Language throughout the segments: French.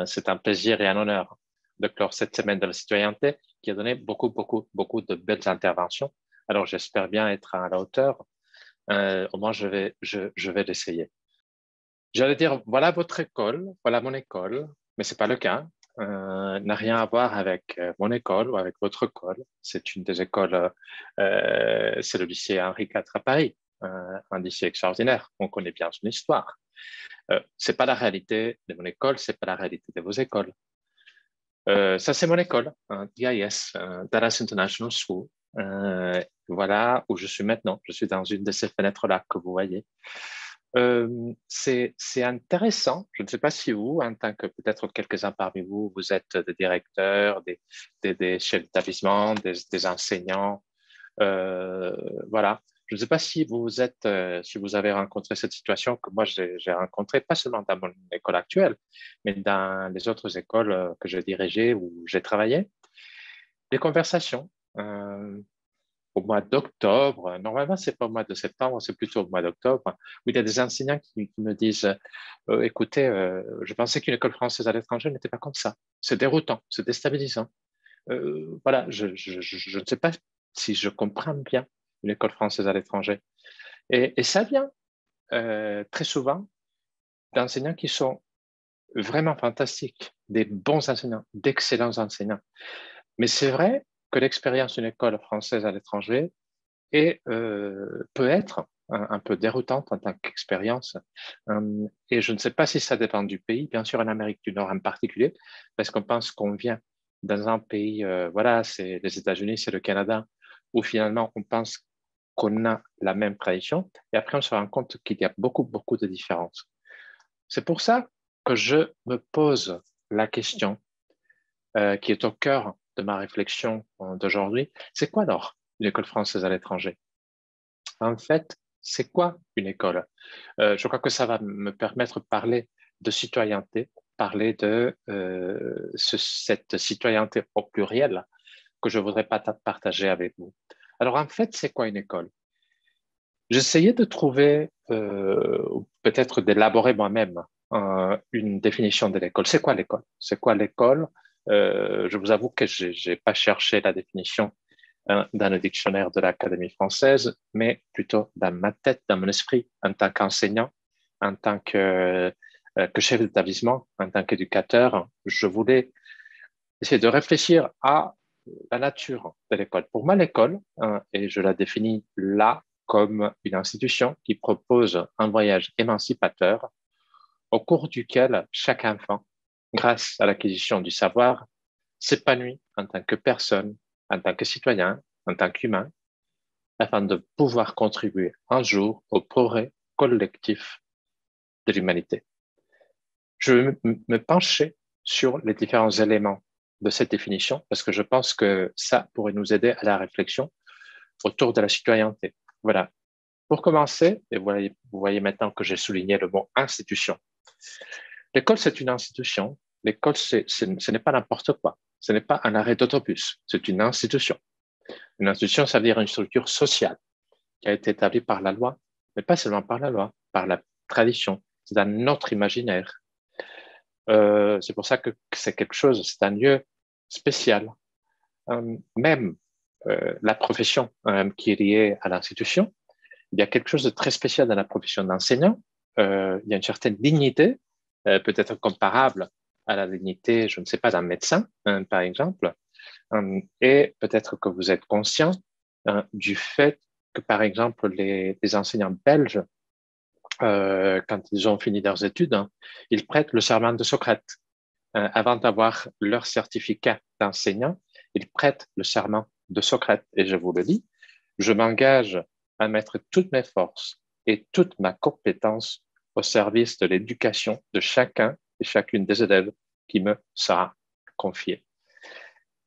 C'est un plaisir et un honneur de clore cette semaine de la citoyenneté qui a donné beaucoup de belles interventions. Alors, j'espère bien être à la hauteur. Au moins, je vais l'essayer. J'allais dire, voilà votre école, voilà mon école, mais c'est pas le cas. N'a rien à voir avec mon école ou avec votre école. C'est une des écoles, c'est le lycée Henri IV à Paris, un lycée extraordinaire. On connaît bien son histoire. C'est pas la réalité de mon école, c'est pas la réalité de vos écoles. Ça, c'est mon école, DIS, Dallas International School. Voilà où je suis maintenant. Je suis dans une de ces fenêtres-là que vous voyez. C'est intéressant. Je ne sais pas si vous, en tant que peut-être quelques-uns parmi vous, vous êtes des directeurs, des chefs d'établissement, des enseignants. Voilà. Je ne sais pas si vous êtes, si vous avez rencontré cette situation que moi j'ai rencontrée, pas seulement dans mon école actuelle, mais dans les autres écoles que j'ai dirigées ou j'ai travaillé. Des conversations au mois d'octobre, normalement c'est pas au mois de septembre, c'est plutôt au mois d'octobre, où il y a des enseignants qui me disent, écoutez, je pensais qu'une école française à l'étranger n'était pas comme ça. C'est déroutant, c'est déstabilisant. Voilà, je ne sais pas si je comprends bien une école française à l'étranger. Et ça vient très souvent d'enseignants qui sont vraiment fantastiques, des bons enseignants, d'excellents enseignants. Mais c'est vrai que l'expérience d'une école française à l'étranger peut être un peu déroutante en tant qu'expérience. Et je ne sais pas si ça dépend du pays, bien sûr en Amérique du Nord en particulier, parce qu'on pense qu'on vient dans un pays, voilà, c'est les États-Unis, c'est le Canada, où finalement on pense qu'on a la même tradition, et après on se rend compte qu'il y a beaucoup de différences. C'est pour ça que je me pose la question qui est au cœur de ma réflexion d'aujourd'hui. C'est quoi alors une école française à l'étranger? En fait, c'est quoi une école? Je crois que ça va me permettre de parler de citoyenneté, parler de cette citoyenneté au pluriel que je voudrais partager avec vous. Alors en fait, c'est quoi une école? J'essayais de trouver, ou peut-être d'élaborer moi-même une définition de l'école. C'est quoi l'école? C'est quoi l'école? Je vous avoue que j'ai pas cherché la définition dans le dictionnaire de l'Académie française, mais plutôt dans ma tête, dans mon esprit, en tant qu'enseignant, en tant que chef d'établissement, en tant qu'éducateur. Je voulais essayer de réfléchir à la nature de l'école. Pour moi, l'école, et je la définis là comme une institution qui propose un voyage émancipateur au cours duquel chaque enfant, grâce à l'acquisition du savoir, s'épanouit en tant que personne, en tant que citoyen, en tant qu'humain, afin de pouvoir contribuer un jour au progrès collectif de l'humanité. Je vais me pencher sur les différents éléments de cette définition parce que je pense que ça pourrait nous aider à la réflexion autour de la citoyenneté. Voilà. Pour commencer, et vous voyez maintenant que j'ai souligné le mot institution. L'école, c'est une institution. L'école, ce n'est pas n'importe quoi. Ce n'est pas un arrêt d'autobus. C'est une institution. Une institution, ça veut dire une structure sociale qui a été établie par la loi, mais pas seulement par la loi, par la tradition. C'est dans notre imaginaire. C'est pour ça que c'est quelque chose, c'est un lieu spécial. Même la profession qui est liée à l'institution, il y a quelque chose de très spécial dans la profession d'enseignant. Il y a une certaine dignité, peut-être comparable à la dignité, je ne sais pas, d'un médecin, par exemple. Et peut-être que vous êtes conscient du fait que, par exemple, les enseignants belges, quand ils ont fini leurs études, ils prêtent le serment de Socrate. Avant d'avoir leur certificat d'enseignant, ils prêtent le serment de Socrate. Et je vous le dis, je m'engage à mettre toutes mes forces et toute ma compétence au service de l'éducation de chacun et chacune des élèves qui me sera confiée.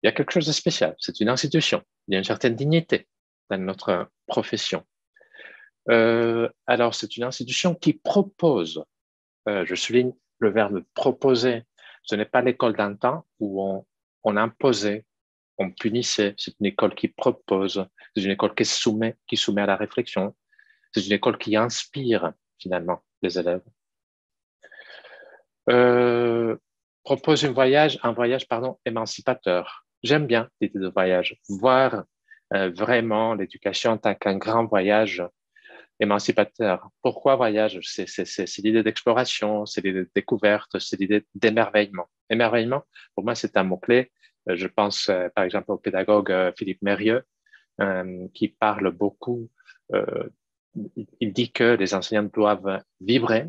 Il y a quelque chose de spécial. C'est une institution. Il y a une certaine dignité dans notre profession. Alors, c'est une institution qui propose, je souligne le verbe proposer, ce n'est pas l'école d'un temps où on imposait, on punissait, c'est une école qui propose, c'est une école qui soumet à la réflexion, c'est une école qui inspire finalement les élèves. propose un voyage pardon, émancipateur. J'aime bien l'idée de voyage, voir vraiment l'éducation en tant qu'un grand voyage émancipateur. Pourquoi voyage? C'est l'idée d'exploration, c'est l'idée de découverte, c'est l'idée d'émerveillement. Émerveillement, pour moi, c'est un mot-clé. Je pense par exemple au pédagogue Philippe Mérieux, qui parle beaucoup. euh, il dit que les enseignants doivent vibrer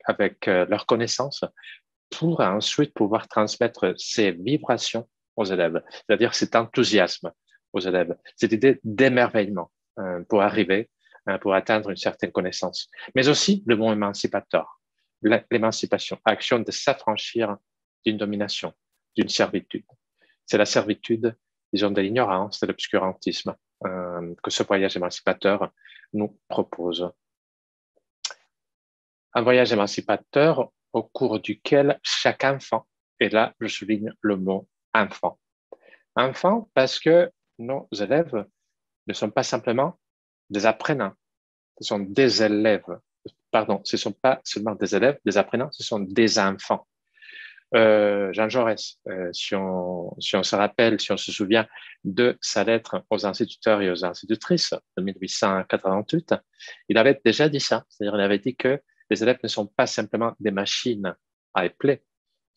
avec leurs connaissances pour ensuite pouvoir transmettre ces vibrations aux élèves, c'est-à-dire cet enthousiasme aux élèves, cette idée d'émerveillement pour arriver, pour atteindre une certaine connaissance. Mais aussi le mot émancipateur, l'émancipation, action de s'affranchir d'une domination, d'une servitude. C'est la servitude, disons, de l'ignorance, de l'obscurantisme que ce voyage émancipateur nous propose. Un voyage émancipateur au cours duquel chaque enfant, et là je souligne le mot enfant. Enfant parce que nos élèves ne sont pas simplement des apprenants, ce sont des élèves. Pardon, ce ne sont pas seulement des élèves, des apprenants, ce sont des enfants. Jean Jaurès, si on se rappelle, si on se souvient de sa lettre aux instituteurs et aux institutrices de 1888, il avait déjà dit ça, c'est-à-dire il avait dit que les élèves ne sont pas simplement des machines à épeler,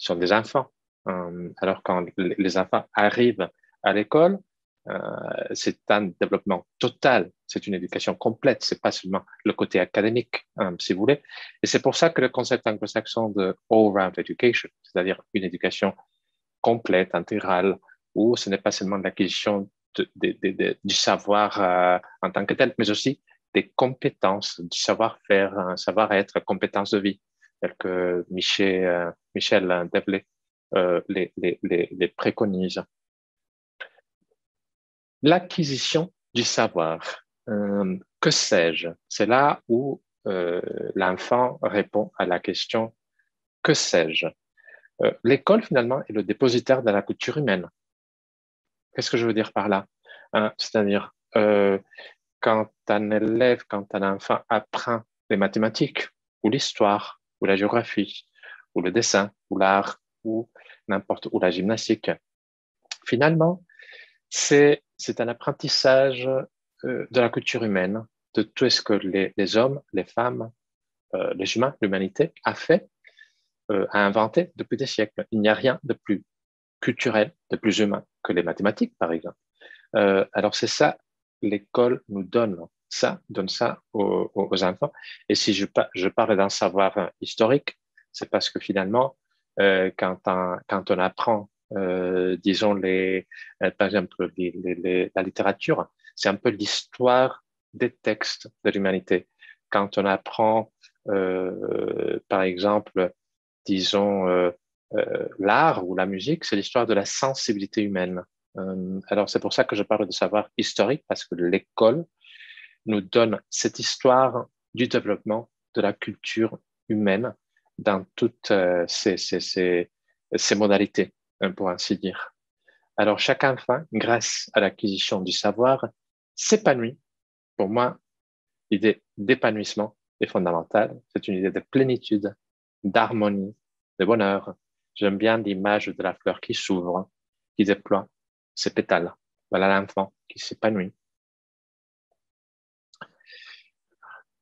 ils sont des enfants. Alors quand les enfants arrivent à l'école, c'est un développement total, c'est une éducation complète, c'est pas seulement le côté académique, si vous voulez. Et c'est pour ça que le concept anglo-saxon de all-round education, c'est-à-dire une éducation complète, intégrale, où ce n'est pas seulement l'acquisition du savoir en tant que tel, mais aussi des compétences, du savoir-faire, un savoir-être, compétences de vie, telles que Michel Develay les préconise. L'acquisition du savoir. Que sais-je? C'est là où l'enfant répond à la question que sais-je? L'école, finalement, est le dépositaire de la culture humaine. Qu'est-ce que je veux dire par là? C'est-à-dire, quand un élève, quand un enfant apprend les mathématiques, ou l'histoire, ou la géographie, ou le dessin, ou l'art, ou n'importe, ou la gymnastique, finalement, c'est un apprentissage de la culture humaine, de tout ce que les hommes, les femmes, les humains, l'humanité a fait, a inventé depuis des siècles. Il n'y a rien de plus culturel, de plus humain que les mathématiques, par exemple. Alors c'est ça, l'école nous donne ça aux enfants. Et si je parle d'un savoir historique, c'est parce que finalement, quand on apprend, disons, par exemple, la littérature, c'est un peu l'histoire des textes de l'humanité. Quand on apprend, par exemple, disons, l'art ou la musique, c'est l'histoire de la sensibilité humaine. Alors, c'est pour ça que je parle de savoir historique, parce que l'école nous donne cette histoire du développement de la culture humaine dans toutes ses modalités, pour ainsi dire. Alors, chaque enfant, grâce à l'acquisition du savoir, s'épanouit. Pour moi, l'idée d'épanouissement est fondamentale. C'est une idée de plénitude, d'harmonie, de bonheur. J'aime bien l'image de la fleur qui s'ouvre, qui déploie ses pétales. Voilà l'enfant qui s'épanouit.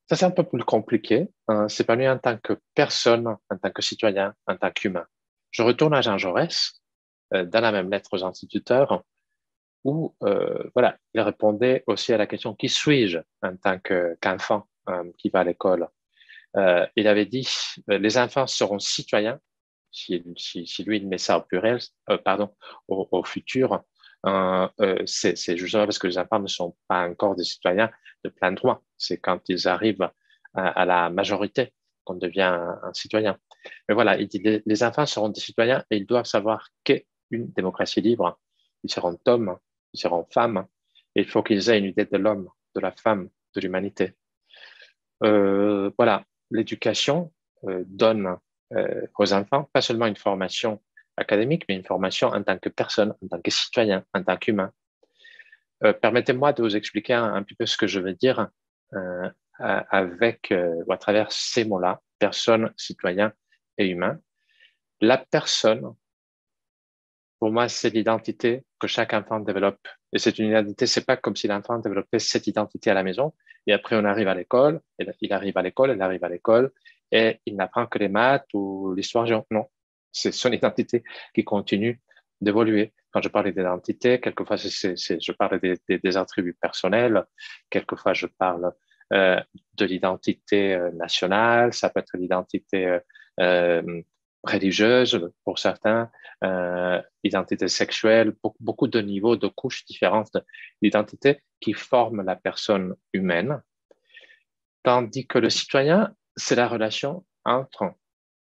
Ça, c'est un peu plus compliqué. S'épanouir en tant que personne, en tant que citoyen, en tant qu'humain. Je retourne à Jean Jaurès, dans la même lettre aux instituteurs, où voilà, il répondait aussi à la question qui suis-je en tant qu'enfant qui va à l'école. Il avait dit les enfants seront citoyens si lui il met ça au pluriel, pardon, au futur. C'est justement parce que les enfants ne sont pas encore des citoyens de plein droit. C'est quand ils arrivent à la majorité qu'on devient un citoyen. Mais voilà, il dit les enfants seront des citoyens et ils doivent savoir qu'est une démocratie libre. Ils seront hommes, ils seront femmes, et il faut qu'ils aient une idée de l'homme, de la femme, de l'humanité. Voilà, l'éducation donne aux enfants pas seulement une formation académique, mais une formation en tant que personne, en tant que citoyen, en tant qu'humain. Permettez-moi de vous expliquer un petit peu ce que je veux dire avec ou à travers ces mots-là, personne, citoyen et humain. La personne, pour moi, c'est l'identité que chaque enfant développe. Et c'est une identité, c'est pas comme si l'enfant développait cette identité à la maison et après on arrive à l'école, et il arrive à l'école, elle arrive à l'école et il n'apprend que les maths ou l'histoire géo. Non, c'est son identité qui continue d'évoluer. Quand je parle d'identité, quelquefois je parle des attributs personnels, quelquefois je parle de l'identité nationale, ça peut être l'identité euh, religieuse pour certains, identité sexuelle, beaucoup de niveaux, de couches différentes d'identité qui forment la personne humaine, tandis que le citoyen, c'est la relation entre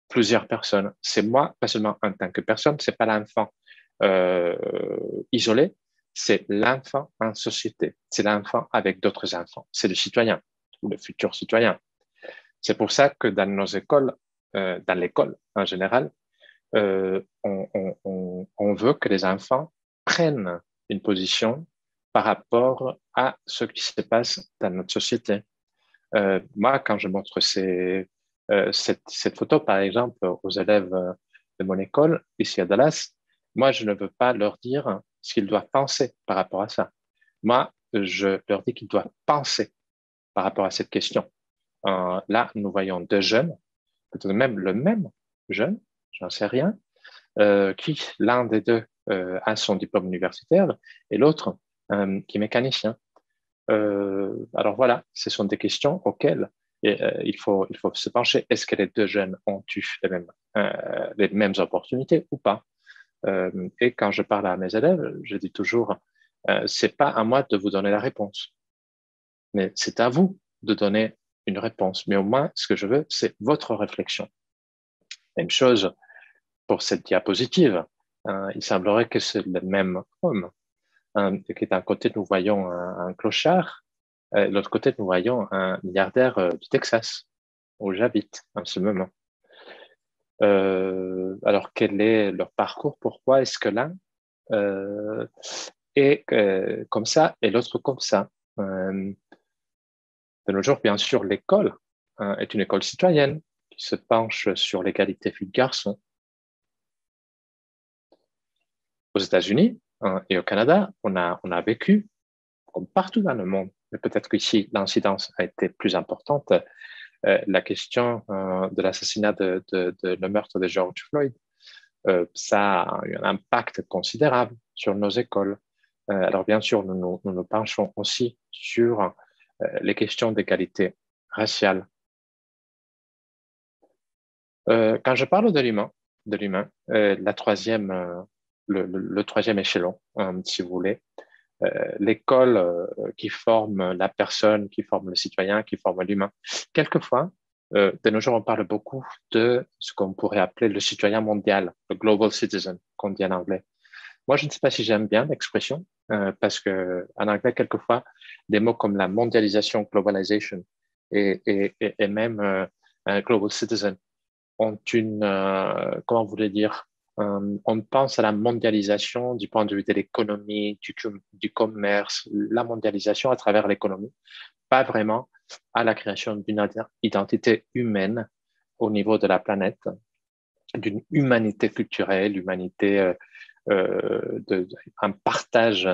plusieurs personnes. C'est moi, pas seulement en tant que personne, c'est pas l'enfant euh, isolé, c'est l'enfant en société, c'est l'enfant avec d'autres enfants, c'est le citoyen ou le futur citoyen. C'est pour ça que dans nos écoles, dans l'école en général, on veut que les enfants prennent une position par rapport à ce qui se passe dans notre société. Moi, quand je montre cette photo, par exemple, aux élèves de mon école, ici à Dallas, moi, je ne veux pas leur dire ce qu'ils doivent penser par rapport à ça. Moi, je leur dis qu'ils doivent penser par rapport à cette question. Là, nous voyons deux jeunes, peut-être même le même jeune, j'en sais rien, qui, l'un des deux, a son diplôme universitaire et l'autre qui est mécanicien. Alors voilà, ce sont des questions auxquelles il faut se pencher. Est-ce que les deux jeunes ont eu les mêmes opportunités ou pas? Et quand je parle à mes élèves, je dis toujours, c'est pas à moi de vous donner la réponse, mais c'est à vous de donner une réponse. Mais au moins, ce que je veux, c'est votre réflexion. Même chose pour cette diapositive. Il semblerait que c'est le même homme. Que d'un côté, nous voyons un clochard, de l'autre côté, nous voyons un milliardaire du Texas, où j'habite en ce moment. Alors, quel est leur parcours? Pourquoi est-ce que l'un est comme ça et l'autre comme ça? De nos jours, bien sûr, l'école est une école citoyenne qui se penche sur l'égalité filles-garçons. Aux États-Unis et au Canada, on a vécu, comme partout dans le monde, mais peut-être qu'ici, l'incidence a été plus importante, la question de l'assassinat de le meurtre de George Floyd. Ça a eu un impact considérable sur nos écoles. Alors, bien sûr, nous penchons aussi sur les questions d'égalité raciale. Quand je parle de l'humain, le troisième échelon, si vous voulez, l'école qui forme la personne, qui forme le citoyen, qui forme l'humain. Quelquefois, de nos jours, on parle beaucoup de ce qu'on pourrait appeler le citoyen mondial, le global citizen, qu'on dit en anglais. Moi, je ne sais pas si j'aime bien l'expression, parce que en anglais, quelquefois, des mots comme la mondialisation, globalization, et même global citizen ont comment vous voulez dire, on pense à la mondialisation du point de vue de l'économie, du commerce, la mondialisation à travers l'économie, pas vraiment à la création d'une identité humaine au niveau de la planète, d'une humanité culturelle, un partage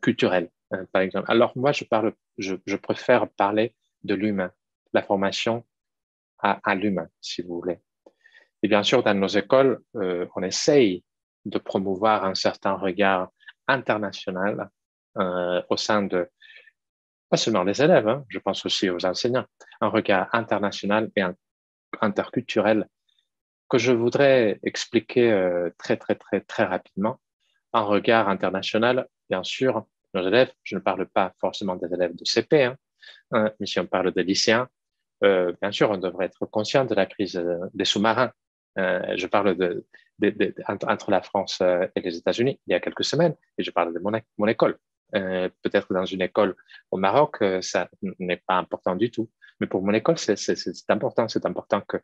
culturel, par exemple. Alors moi, je préfère parler de l'humain, la formation à l'humain, si vous voulez. Et bien sûr, dans nos écoles, on essaye de promouvoir un certain regard international au sein de, pas seulement des élèves, hein, je pense aussi aux enseignants, un regard international et interculturel que je voudrais expliquer très rapidement. Un regard international, bien sûr, nos élèves, je ne parle pas forcément des élèves de CP, mais si on parle de lycéens, bien sûr, on devrait être conscient de la crise des sous-marins. Je parle entre la France et les États-Unis il y a quelques semaines, et je parle de mon école. Peut-être dans une école au Maroc, ça n'est pas important du tout. Mais pour mon école, c'est important. C'est important que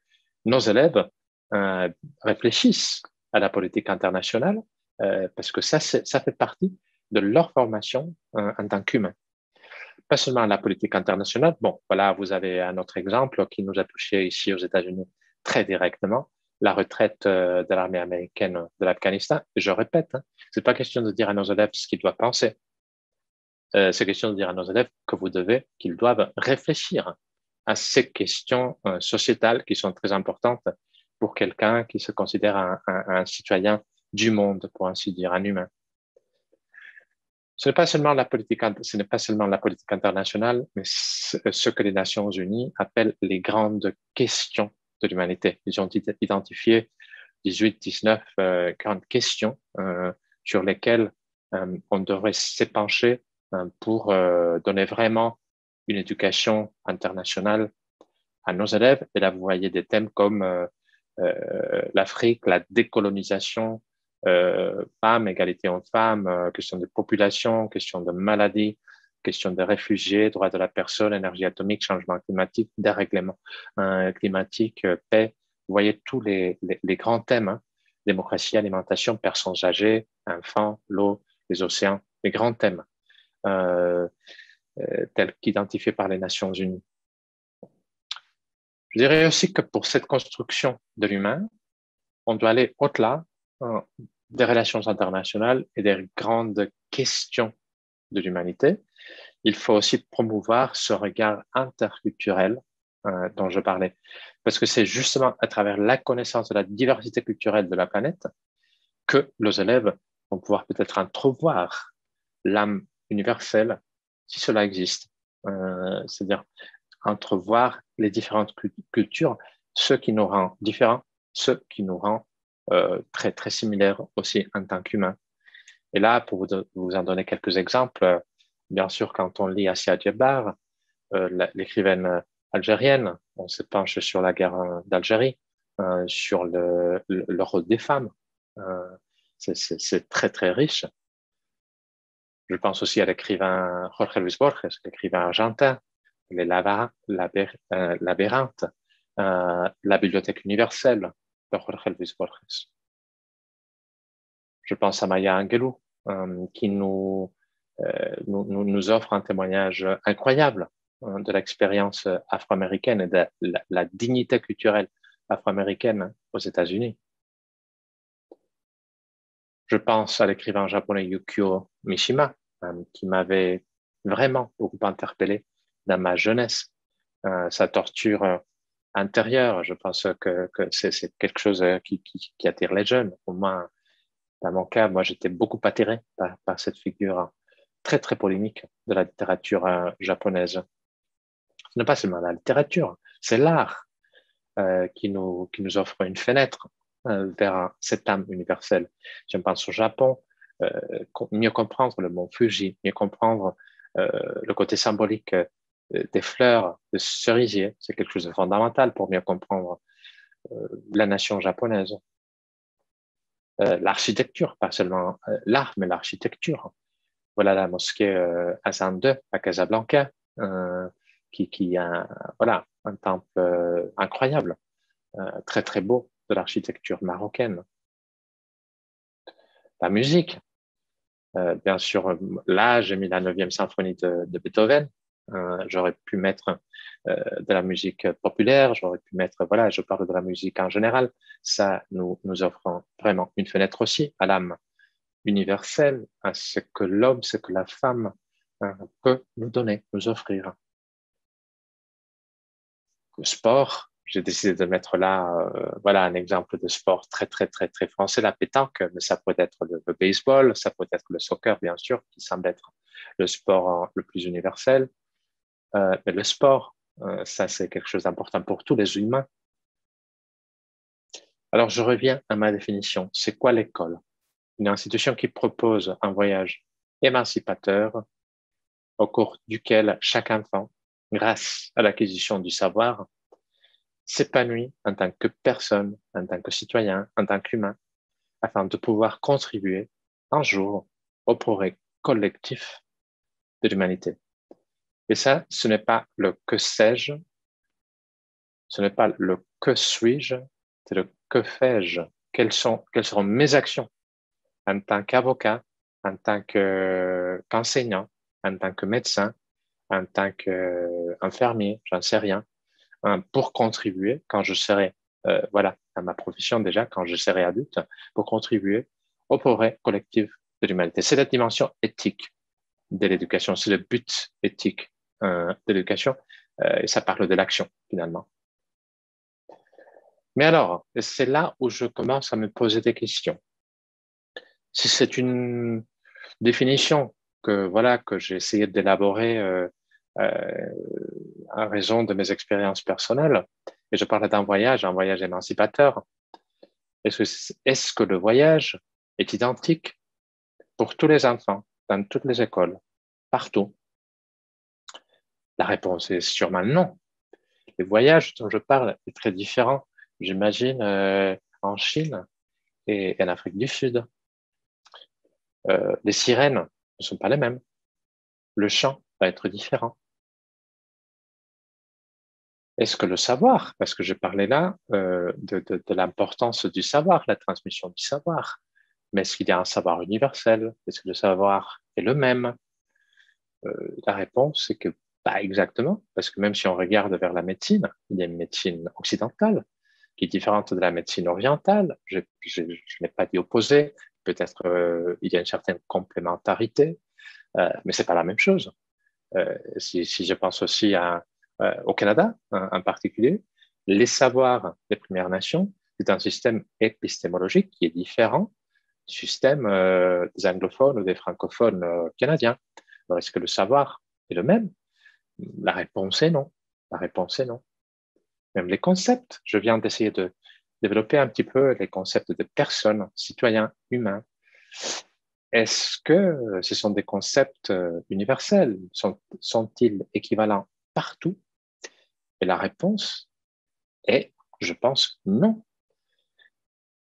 nos élèves euh, réfléchissent à la politique internationale, parce que ça fait partie de leur formation en tant qu'humain. Pas seulement la politique internationale. Bon, voilà, vous avez un autre exemple qui nous a touché ici aux États-Unis très directement. la retraite de l'armée américaine de l'Afghanistan. Je répète, hein, c'est pas question de dire à nos élèves ce qu'ils doivent penser. C'est question de dire à nos élèves qu'ils doivent réfléchir à ces questions sociétales qui sont très importantes pour quelqu'un qui se considère un citoyen du monde, pour ainsi dire, un humain. Ce n'est pas seulement la politique internationale, mais ce que les Nations Unies appellent les grandes questions de l'humanité. Ils ont identifié 18, 19 grandes questions sur lesquelles on devrait s'épancher pour donner vraiment une éducation internationale à nos élèves. Et là, vous voyez des thèmes comme l'Afrique, la décolonisation, femmes, égalité hommes-femmes, question de population, question de maladie, question de réfugiés, droits de la personne, énergie atomique, changement climatique, dérèglement climatique, paix. Vous voyez tous les grands thèmes, hein, démocratie, alimentation, personnes âgées, enfants, l'eau, les océans, les grands thèmes tels qu'identifiés par les Nations Unies. Je dirais aussi que pour cette construction de l'humain, on doit aller au-delà des relations internationales et des grandes questions de l'humanité. Il faut aussi promouvoir ce regard interculturel dont je parlais, parce que c'est justement à travers la connaissance de la diversité culturelle de la planète que nos élèves vont pouvoir peut-être entrevoir l'âme universelle, si cela existe. C'est-à-dire entrevoir les différentes cultures, ce qui nous rend différents, ce qui nous rend très, très similaires aussi en tant qu'humains. Et là, pour vous en donner quelques exemples, bien sûr, quand on lit Assia Djebar, l'écrivaine algérienne, on se penche sur la guerre d'Algérie, sur le rôle des femmes. C'est très, très riche. Je pense aussi à l'écrivain Jorge Luis Borges, l'écrivain argentin, les labyrinthes, la bibliothèque universelle de Jorge Luis Borges. Je pense à Maya Angelou, qui nous offre un témoignage incroyable de l'expérience afro-américaine et de la dignité culturelle afro-américaine aux États-Unis. Je pense à l'écrivain japonais Yukio Mishima, qui m'avait vraiment beaucoup interpellé dans ma jeunesse. Sa torture intérieure, je pense que c'est quelque chose qui attire les jeunes. Au moins, dans mon cas, moi, j'étais beaucoup attiré par cette figure très, très polémique de la littérature japonaise. Ce n'est pas seulement la littérature, c'est l'art qui nous offre une fenêtre vers cette âme universelle. Je pense au Japon, mieux comprendre le mont Fuji, mieux comprendre le côté symbolique des fleurs, des cerisiers, c'est quelque chose de fondamental pour mieux comprendre la nation japonaise. L'architecture, pas seulement l'art, mais l'architecture. Voilà la mosquée Hassan II à Casablanca, qui a voilà, un temple incroyable, très très beau de l'architecture marocaine. La musique, bien sûr, là j'ai mis la 9e symphonie de Beethoven. J'aurais pu mettre de la musique populaire, j'aurais pu mettre, voilà, je parle de la musique en général. Ça nous offre vraiment une fenêtre aussi à l'âme universelle, à ce que l'homme, ce que la femme peut nous donner, nous offrir. Le sport, j'ai décidé de mettre là, voilà, un exemple de sport très, très, très, très français, la pétanque, mais ça peut être le baseball, ça peut être le soccer, bien sûr, qui semble être le sport le plus universel. Mais le sport, ça, c'est quelque chose d'important pour tous les humains. Alors, je reviens à ma définition. C'est quoi l'école? Une institution qui propose un voyage émancipateur au cours duquel chaque enfant, grâce à l'acquisition du savoir, s'épanouit en tant que personne, en tant que citoyen, en tant qu'humain, afin de pouvoir contribuer un jour au progrès collectif de l'humanité. Et ça, ce n'est pas le que sais-je, ce n'est pas le que suis-je, c'est le que fais-je. Quelles seront mes actions en tant qu'avocat, en tant qu'enseignant, en tant que médecin, en tant qu'infirmier, j'en sais rien, pour contribuer quand je serai voilà, à ma profession déjà, quand je serai adulte, pour contribuer au progrès collectif de l'humanité. C'est la dimension éthique de l'éducation, c'est le but éthique de l'éducation, et ça parle de l'action, finalement. Mais alors, c'est là où je commence à me poser des questions. Si c'est une définition voilà, que j'ai essayé d'élaborer euh, à raison de mes expériences personnelles, et je parlais d'un voyage, un voyage émancipateur, est-ce que le voyage est identique pour tous les enfants, dans toutes les écoles, partout? La réponse est sûrement non. Les voyages dont je parle est très différent, j'imagine, en Chine et en Afrique du Sud. Les sirènes ne sont pas les mêmes. Le chant va être différent. Est-ce que le savoir, parce que je parlais là de l'importance du savoir, la transmission du savoir, mais est-ce qu'il y a un savoir universel? Est-ce que le savoir est le même? La réponse c'est que pas exactement, parce que même si on regarde vers la médecine, il y a une médecine occidentale qui est différente de la médecine orientale. Je n'ai pas dit opposé, peut-être il y a une certaine complémentarité, mais c'est pas la même chose. Si je pense aussi au Canada en particulier, les savoirs des Premières Nations, c'est un système épistémologique qui est différent du système des anglophones ou des francophones canadiens. Alors, est-ce que le savoir est le même? La réponse est non. La réponse est non. Même les concepts, je viens d'essayer de développer un petit peu les concepts de personnes, citoyens, humains. Est-ce que ce sont des concepts universels? Sont-ils équivalents partout? Et la réponse est, je pense, non.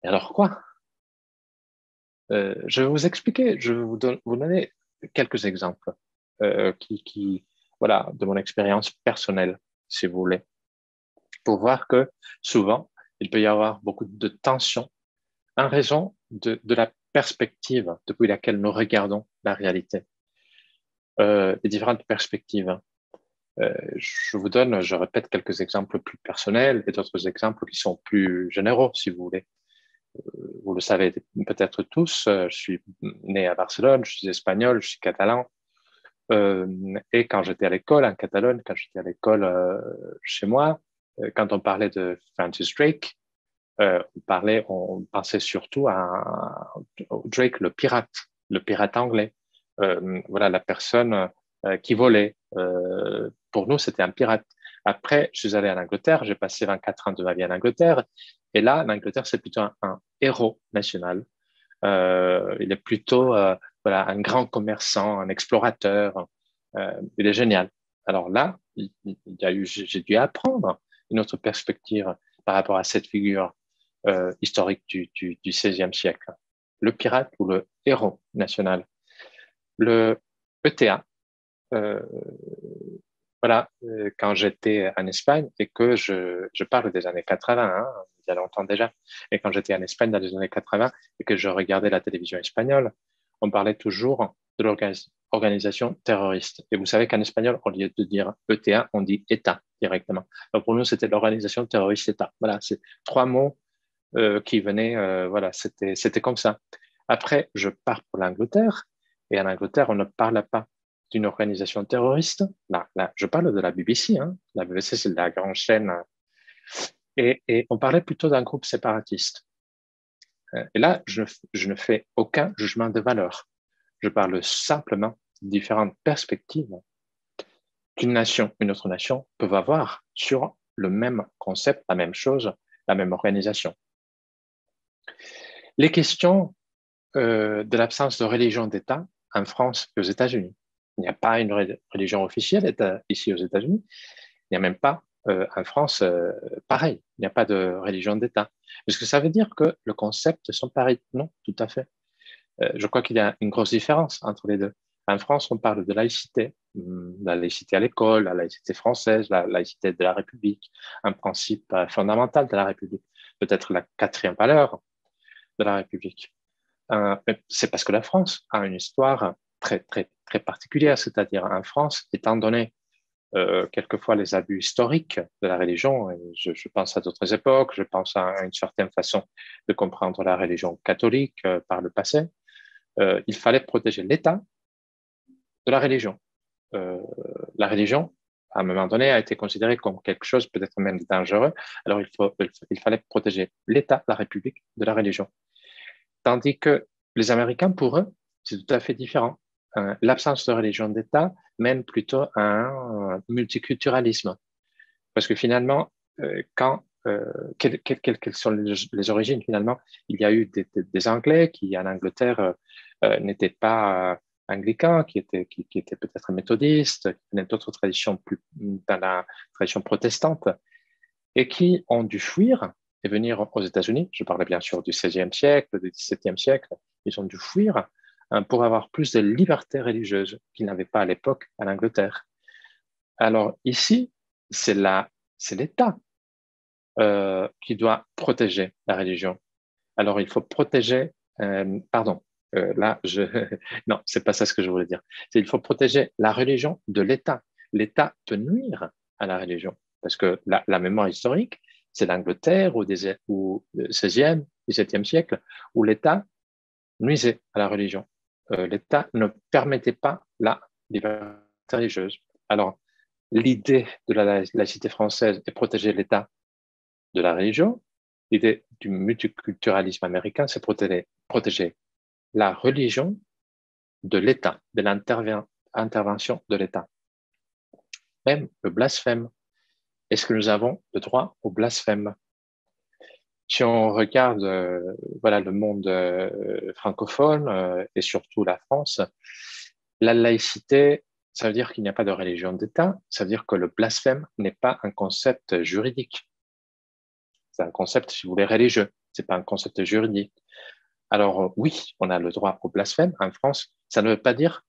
Et alors quoi? Je vais vous expliquer, je vais vous donner quelques exemples voilà, de mon expérience personnelle, si vous voulez, pour voir que souvent, il peut y avoir beaucoup de tensions en raison de la perspective depuis laquelle nous regardons la réalité, les différentes perspectives. Je vous donne, je répète, quelques exemples plus personnels et d'autres exemples qui sont plus généraux, si vous voulez. Vous le savez peut-être tous, je suis né à Barcelone, je suis espagnol, je suis catalan. Et quand j'étais à l'école en Catalogne, quand j'étais à l'école chez moi, quand on parlait de Francis Drake, on pensait surtout à Drake, le pirate anglais. Voilà, la personne qui volait. Pour nous, c'était un pirate. Après, je suis allé en Angleterre, j'ai passé 24 ans de ma vie en Angleterre, et là, l'Angleterre, c'est plutôt un héros national. Il est plutôt voilà, un grand commerçant, un explorateur. Il est génial. Alors là, j'ai dû apprendre une autre perspective par rapport à cette figure historique du XVIe siècle. Le pirate ou le héros national. Le ETA, euh, voilà, quand j'étais en Espagne et que je parle des années 80, hein, il y a longtemps déjà, et quand j'étais en Espagne dans les années 80 et que je regardais la télévision espagnole, on parlait toujours de l'organisation terroriste. Et vous savez qu'en espagnol, au lieu de dire ETA, on dit État directement. Donc pour nous, c'était l'organisation terroriste État. Voilà, c'est trois mots qui venaient, voilà, c'était comme ça. Après, je pars pour l'Angleterre, et en Angleterre, on ne parle pas d'une organisation terroriste. Là, je parle de la BBC, hein. La BBC, c'est la grande chaîne, et on parlait plutôt d'un groupe séparatiste. Et là, je ne fais aucun jugement de valeur. Je parle simplement de différentes perspectives qu'une nation, une autre nation peuvent avoir sur le même concept, la même chose, la même organisation. Les questions de l'absence de religion d'État en France et aux États-Unis. Il n'y a pas une religion officielle ici aux États-Unis. Il n'y a même pas en France pareil. Il n'y a pas de religion d'État. Est-ce que ça veut dire que le concept sont pareils? Non, tout à fait. Je crois qu'il y a une grosse différence entre les deux. En France, on parle de laïcité, la laïcité à l'école, la laïcité française, la laïcité de la République, un principe fondamental de la République, peut-être la quatrième valeur de la République. C'est parce que la France a une histoire très, très, très particulière, c'est-à-dire en France, étant donné quelquefois les abus historiques de la religion. Et je pense à d'autres époques, je pense à une certaine façon de comprendre la religion catholique par le passé. Il fallait protéger l'État de la religion. Euh, la religion, à un moment donné, a été considérée comme quelque chose peut-être même dangereux. Alors il fallait protéger l'État, la République, de la religion. Tandis que les Américains, pour eux, c'est tout à fait différent. L'absence de religion d'État mène plutôt à un multiculturalisme. Parce que finalement, quelles sont les origines finalement? Il y a eu des Anglais qui, en Angleterre, n'étaient pas anglicans, qui étaient peut-être méthodistes, qui venaient d'autres traditions plus dans la tradition protestante, et qui ont dû fuir et venir aux États-Unis. Je parlais bien sûr du XVIe siècle, du XVIIe siècle. Ils ont dû fuir pour avoir plus de liberté religieuse qu'ils n'avaient pas à l'époque en Angleterre. Alors ici, c'est l'État qui doit protéger la religion. Alors il faut protéger, pardon, là, non, c'est pas ça ce que je voulais dire. Il faut protéger la religion de l'État. L'État peut nuire à la religion parce que la mémoire historique, c'est l'Angleterre ou 16e, 17e siècle, où l'État nuisait à la religion. L'État ne permettait pas la liberté religieuse. Alors, l'idée de la laïcité française est protéger l'État de la religion. L'idée du multiculturalisme américain, c'est protéger la religion de l'État, de l'intervention de l'État. Même le blasphème. Est-ce que nous avons le droit au blasphème? Si on regarde voilà, le monde francophone et surtout la France, la laïcité, ça veut dire qu'il n'y a pas de religion d'État, ça veut dire que le blasphème n'est pas un concept juridique. C'est un concept, si vous voulez, religieux. C'est pas un concept juridique. Alors oui, on a le droit au blasphème en France. Ça ne veut pas dire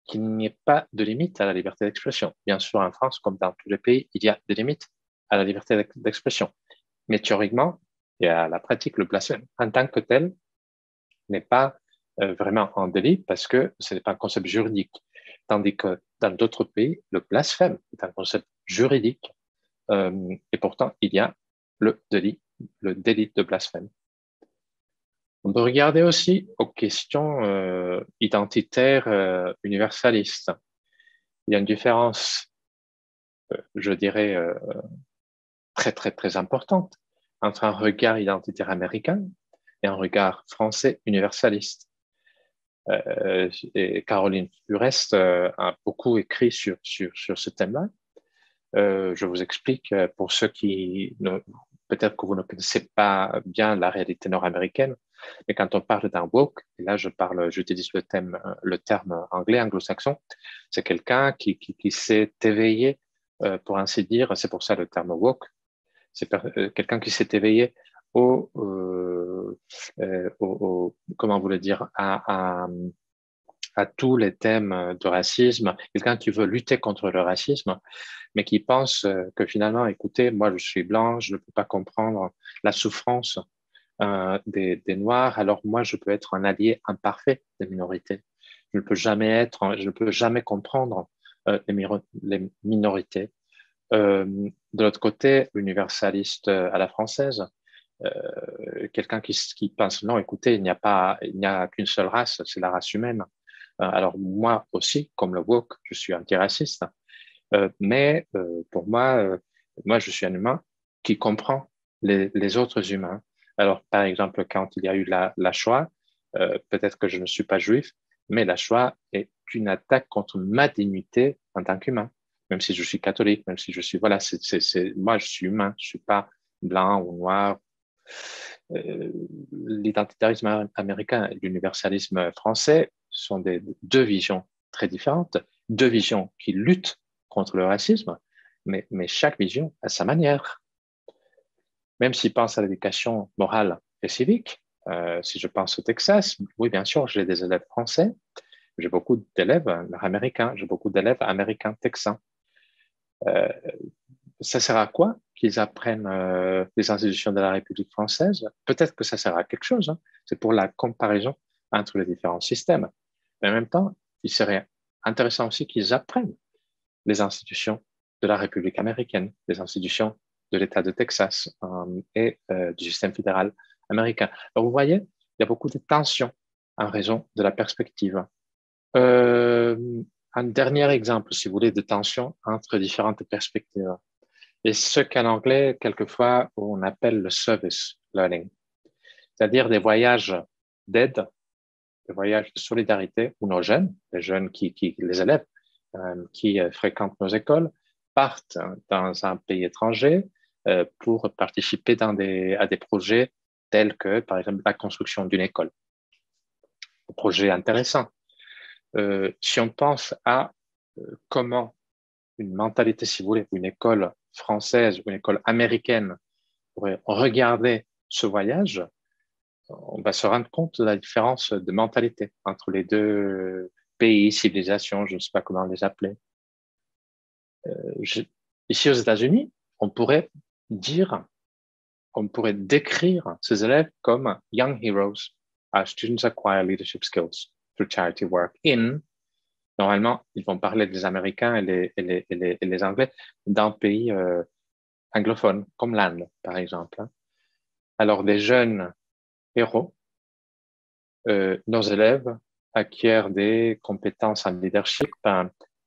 qu'il n'y ait pas de limite à la liberté d'expression. Bien sûr, en France, comme dans tous les pays, il y a des limites à la liberté d'expression. Mais théoriquement, et à la pratique, le blasphème en tant que tel n'est pas vraiment un délit parce que ce n'est pas un concept juridique. Tandis que dans d'autres pays, le blasphème est un concept juridique et pourtant, il y a le délit de blasphème. On peut regarder aussi aux questions identitaires universalistes. Il y a une différence, je dirais, très, très, très importante entre un regard identitaire américain et un regard français universaliste. Et Caroline Furest a beaucoup écrit sur ce thème-là. Je vous explique pour ceux qui peut-être que vous ne connaissez pas bien la réalité nord-américaine, mais quand on parle d'un woke, et là j'utilise le terme anglais, anglo-saxon, c'est quelqu'un qui s'est éveillé, pour ainsi dire, c'est pour ça le terme woke, c'est quelqu'un qui s'est éveillé comment vous le dire, à tous les thèmes de racisme, quelqu'un qui veut lutter contre le racisme, mais qui pense que finalement, écoutez, moi je suis blanc, je ne peux pas comprendre la souffrance des Noirs, alors moi je peux être un allié imparfait des minorités. Je ne peux jamais comprendre les minorités. De l'autre côté, l'universaliste à la française, quelqu'un qui pense non, écoutez, il n'y a qu'une seule race, c'est la race humaine. Alors moi aussi, comme le woke, je suis antiraciste, mais pour moi, moi je suis un humain qui comprend les autres humains. Alors par exemple, quand il y a eu la Shoah, peut-être que je ne suis pas juif, mais la Shoah est une attaque contre ma dignité en tant qu'humain. Même si je suis catholique, même si je suis, voilà, moi je suis humain, je suis pas blanc ou noir. L'identitarisme américain et l'universalisme français sont deux visions très différentes, deux visions qui luttent contre le racisme, mais chaque vision a sa manière. Même s'ils pensent à l'éducation morale et civique, si je pense au Texas, oui, bien sûr, j'ai des élèves français, j'ai beaucoup d'élèves américains, j'ai beaucoup d'élèves américains texans. Euh, Ça sert à quoi qu'ils apprennent les institutions de la République française? Peut-être que ça sert à quelque chose, hein. C'est pour la comparaison entre les différents systèmes. Mais en même temps, il serait intéressant aussi qu'ils apprennent les institutions de la République américaine, des institutions de l'État de Texas et du système fédéral américain. Alors, vous voyez, il y a beaucoup de tensions en raison de la perspective. Euh, un dernier exemple, si vous voulez, de tension entre différentes perspectives. Et ce qu'en anglais, quelquefois, on appelle le service learning, c'est-à-dire des voyages d'aide, des voyages de solidarité où nos jeunes, les jeunes les élèves qui fréquentent nos écoles, partent dans un pays étranger pour participer à des projets tels que, par exemple, la construction d'une école. Un projet intéressant. Si on pense à comment une mentalité, si vous voulez, une école française ou une école américaine pourrait regarder ce voyage, on va se rendre compte de la différence de mentalité entre les deux pays, civilisations, je ne sais pas comment les appeler. Ici aux États-Unis, on pourrait décrire ces élèves comme young heroes as students acquire leadership skills through charity work in. Normalement, ils vont parler des Américains et les Anglais d'un pays anglophone, comme l'Inde, par exemple. Alors, des jeunes héros, nos élèves acquièrent des compétences en leadership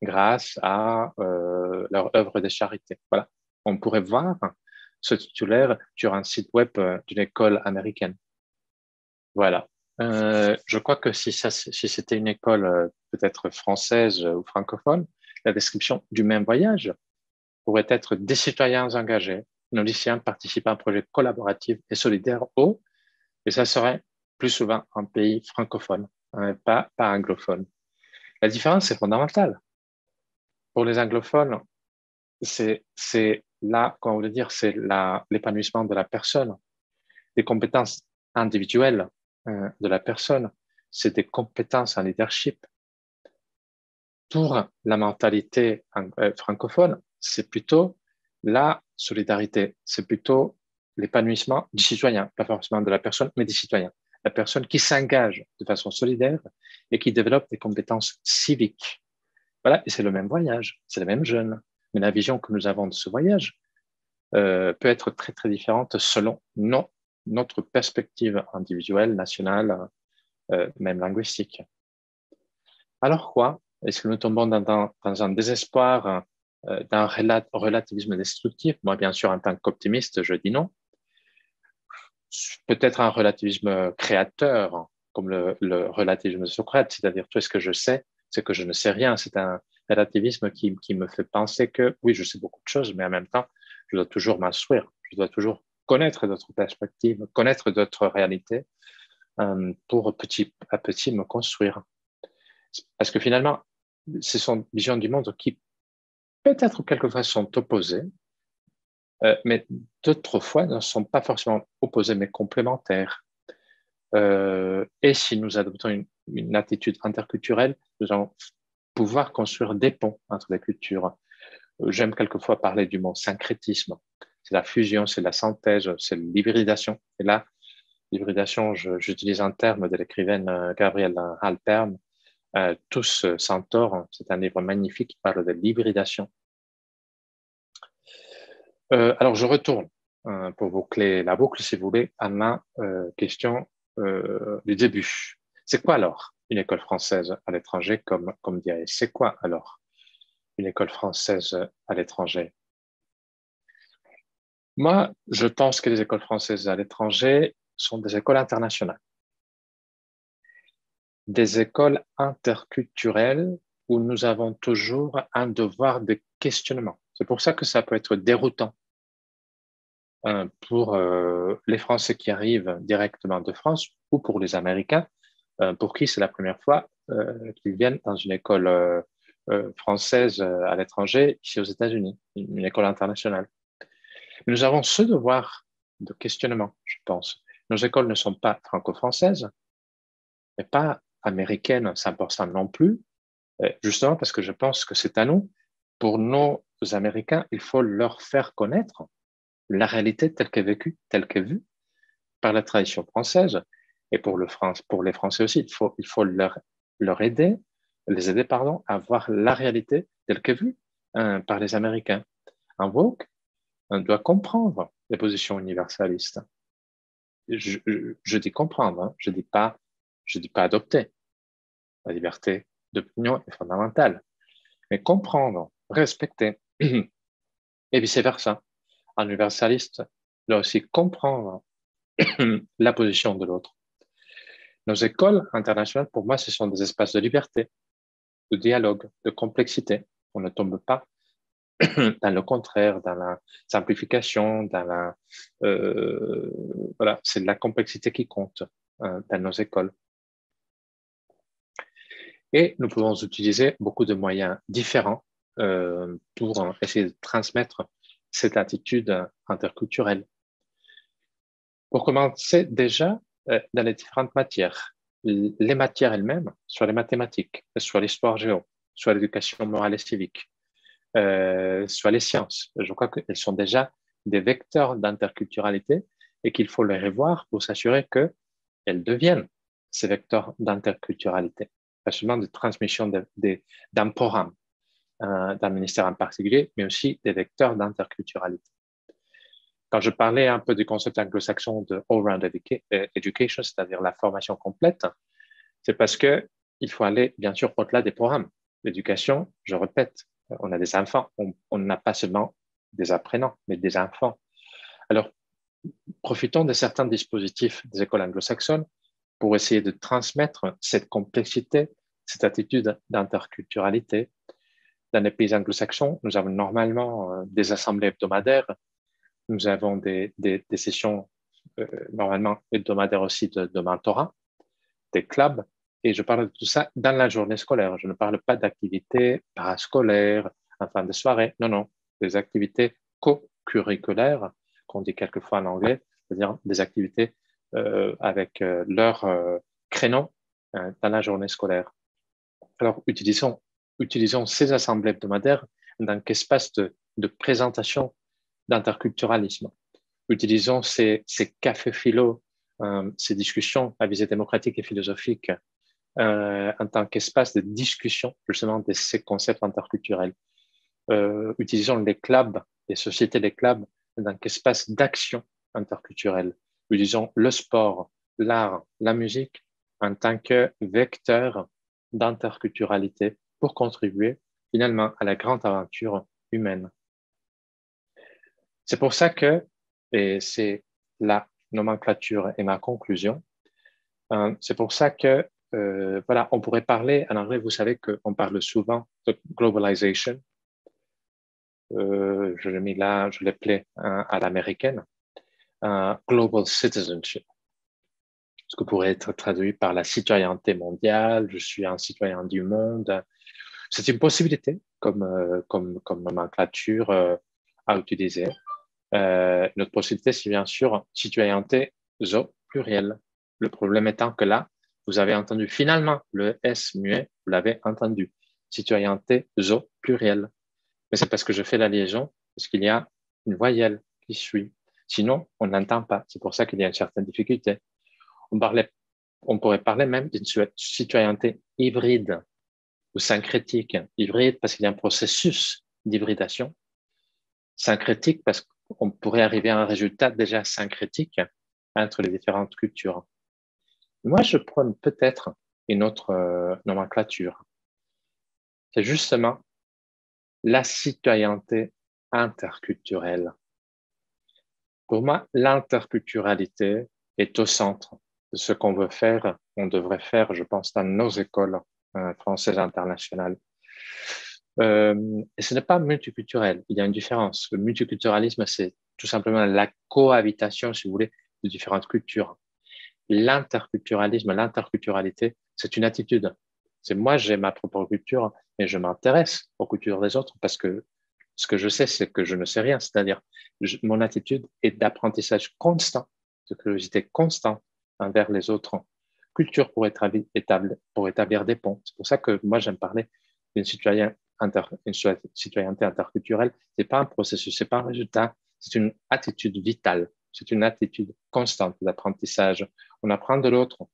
grâce à leur œuvre de charité. Voilà. On pourrait voir ce titulaire sur un site web d'une école américaine. Voilà. Je crois que si c'était une école peut-être française ou francophone, la description du même voyage pourrait être des citoyens engagés, nos lycéens participent à un projet collaboratif et solidaire et ça serait plus souvent un pays francophone, pas anglophone. La différence est fondamentale. Pour les anglophones, c'est là, comment vous dire, c'est l'épanouissement de la personne, des compétences individuelles de la personne, c'est des compétences en leadership. Pour la mentalité francophone, c'est plutôt la solidarité, c'est plutôt l'épanouissement du citoyen, pas forcément de la personne, mais des citoyens. La personne qui s'engage de façon solidaire et qui développe des compétences civiques. Voilà, et c'est le même voyage, c'est les mêmes jeunes. Mais la vision que nous avons de ce voyage peut être très, très différente selon notre perspective individuelle, nationale, même linguistique. Alors quoi? Est-ce que nous tombons dans un désespoir, d'un relativisme destructif? Moi, bien sûr, en tant qu'optimiste, je dis non. Peut-être un relativisme créateur, comme le relativisme de Socrate, c'est-à-dire tout ce que je sais, c'est que je ne sais rien. C'est un relativisme qui me fait penser que oui, je sais beaucoup de choses, mais en même temps, je dois toujours m'instruire, je dois toujours connaître d'autres perspectives, connaître d'autres réalités pour petit à petit me construire. Parce que finalement, ce sont visions du monde qui peut-être quelquefois sont opposées, mais d'autres fois ne sont pas forcément opposées, mais complémentaires. Et si nous adoptons une attitude interculturelle, nous allons pouvoir construire des ponts entre les cultures. J'aime quelquefois parler du mot syncrétisme. C'est la fusion, c'est la synthèse, c'est l'hybridation. Et là, l'hybridation, j'utilise un terme de l'écrivaine Gabrielle Halpern, Tous Centaures. C'est un livre magnifique qui parle de l'hybridation. Alors, je retourne pour boucler la boucle, si vous voulez, à ma question du début. C'est quoi alors une école française à l'étranger, comme dirait? C'est quoi alors une école française à l'étranger? Moi, je pense que les écoles françaises à l'étranger sont des écoles internationales, des écoles interculturelles où nous avons toujours un devoir de questionnement. C'est pour ça que ça peut être déroutant pour les Français qui arrivent directement de France ou pour les Américains, pour qui c'est la première fois qu'ils viennent dans une école française à l'étranger, ici aux États-Unis, une école internationale. Mais nous avons ce devoir de questionnement, je pense. Nos écoles ne sont pas franco-françaises, mais pas américaines 100% non plus, justement parce que je pense que c'est à nous, pour nos Américains, il faut leur faire connaître la réalité telle qu'elle est vécue, telle qu'elle est vue par la tradition française. Et pour les Français aussi, il faut les aider, pardon, à voir la réalité telle qu'elle est vue par les Américains. en woke, on doit comprendre les positions universalistes. Je dis comprendre, hein. Je dis pas adopter. La liberté d'opinion est fondamentale. Mais comprendre, respecter, et vice-versa. Un universaliste doit aussi comprendre la position de l'autre. Nos écoles internationales, pour moi, ce sont des espaces de liberté, de dialogue, de complexité. On ne tombe pas dans le contraire, dans la simplification, voilà, c'est la complexité qui compte dans nos écoles. Et nous pouvons utiliser beaucoup de moyens différents pour essayer de transmettre cette attitude interculturelle. Pour commencer, déjà, dans les différentes matières, les matières elles-mêmes, soit les mathématiques, soit l'histoire géo, soit l'éducation morale et civique, soit les sciences. Je crois qu'elles sont déjà des vecteurs d'interculturalité et qu'il faut les revoir pour s'assurer qu'elles deviennent ces vecteurs d'interculturalité, pas seulement de transmission d'un programme, d'un ministère en particulier, mais aussi des vecteurs d'interculturalité. Quand je parlais un peu du concept anglo-saxon de all-round education, c'est-à-dire la formation complète, c'est parce qu'il faut aller, bien sûr, au-delà des programmes. L'éducation, je répète, on a des enfants, on n'a pas seulement des apprenants, mais des enfants. Alors, profitons de certains dispositifs des écoles anglo-saxonnes pour essayer de transmettre cette complexité, cette attitude d'interculturalité. Dans les pays anglo-saxons, nous avons normalement des assemblées hebdomadaires, nous avons des sessions normalement hebdomadaires aussi de mentorat, des clubs, et je parle de tout ça dans la journée scolaire. Je ne parle pas d'activités parascolaires, en fin de soirée, non, des activités co-curriculaires, qu'on dit quelquefois en anglais, c'est-à-dire des activités avec leur créneau dans la journée scolaire. Alors, utilisons ces assemblées hebdomadaires dans l'espace de présentation d'interculturalisme. Utilisons ces cafés philo, ces discussions à visée démocratique et philosophique en tant qu'espace de discussion justement de ces concepts interculturels. Utilisons les clubs, les sociétés des clubs en tant qu'espace d'action interculturelle. Utilisons le sport, l'art, la musique en tant que vecteur d'interculturalité pour contribuer finalement à la grande aventure humaine. C'est pour ça que, et c'est la nomenclature et ma conclusion, c'est pour ça que, voilà, on pourrait parler, en anglais, vous savez qu'on parle souvent de globalization. Je l'ai mis là, je l'appelais à l'américaine, global citizenship, ce qui pourrait être traduit par la citoyenneté mondiale, je suis un citoyen du monde. C'est une possibilité comme nomenclature à utiliser. Notre possibilité, c'est bien sûr citoyenneté au pluriel. Le problème étant que là, vous avez entendu finalement le S muet, vous l'avez entendu. Citoyenneté au pluriel. Mais c'est parce que je fais la liaison, parce qu'il y a une voyelle qui suit. Sinon, on n'entend pas. C'est pour ça qu'il y a une certaine difficulté. On pourrait parler même d'une citoyenneté hybride ou syncrétique. Hybride parce qu'il y a un processus d'hybridation. Syncrétique parce qu'on pourrait arriver à un résultat déjà syncrétique entre les différentes cultures. Moi, je prône peut-être une autre nomenclature. C'est justement la citoyenneté interculturelle. Pour moi, l'interculturalité est au centre de ce qu'on veut faire, on devrait faire, je pense, dans nos écoles françaises internationales. Et ce n'est pas multiculturel, il y a une différence. Le multiculturalisme, c'est tout simplement la cohabitation, si vous voulez, de différentes cultures. L'interculturalisme, l'interculturalité, c'est une attitude. C'est moi, j'ai ma propre culture et je m'intéresse aux cultures des autres parce que ce que je sais, c'est que je ne sais rien. C'est-à-dire, mon attitude est d'apprentissage constant, de curiosité constante envers les autres cultures pour établir des ponts. C'est pour ça que moi, j'aime parler d'une citoyenneté interculturelle. C'est pas un processus, c'est pas un résultat, c'est une attitude vitale. C'est une attitude constante d'apprentissage. On apprend de l'autre